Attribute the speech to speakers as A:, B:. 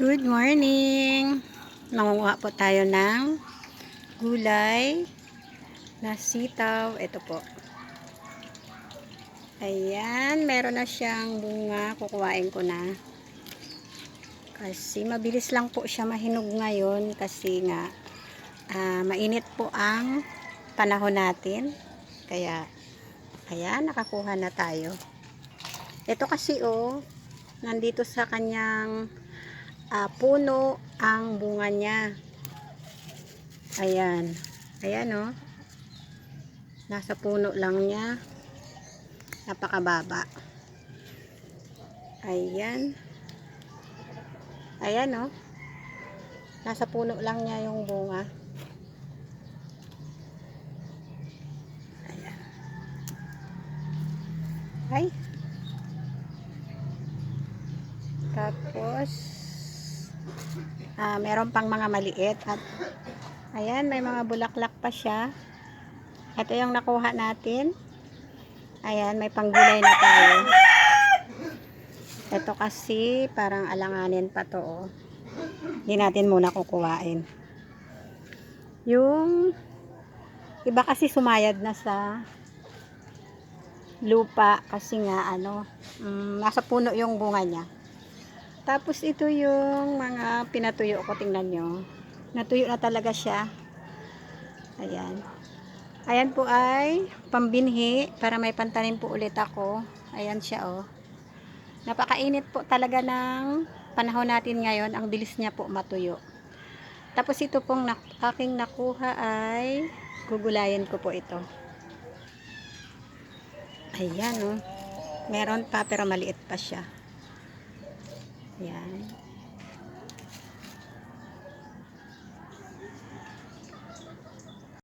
A: Good morning! Nangunguha po tayo ng gulay na sitaw. Ito po. Ayan, meron na siyang bunga. Kukuhain ko na. Kasi mabilis lang po siya mahinog ngayon kasi nga mainit po ang panahon natin. Kaya, ayan, nakakuha na tayo. Ito kasi nandito sa kanyang puno ang bunga niya. Ayan. Ayan nasa puno lang niya. Napakababa. Ayan. Ayan nasa puno lang niya yung bunga. Ayan. Ay. Tapos meron pang mga maliit at ayan, may mga bulaklak pa siya. Ito yung nakuha natin. Ayan, may panggulay na tayo. Ito kasi parang alanganin pa to. Hindi natin muna kukuhain. Yung iba kasi sumayad na sa lupa kasi nga nasa puno yung bunga niya. Tapos ito yung mga pinatuyo ko, tingnan nyo. Natuyo na talaga siya. Ayan. Ayan po ay pambinhi para may pantanim po ulit ako. Ayan siya Napakainit po talaga ng panahon natin ngayon. Ang bilis niya po matuyo. Tapos ito pong aking nakuha ay gugulayin ko po ito. Ayan Meron pa pero maliit pa siya. Ayan.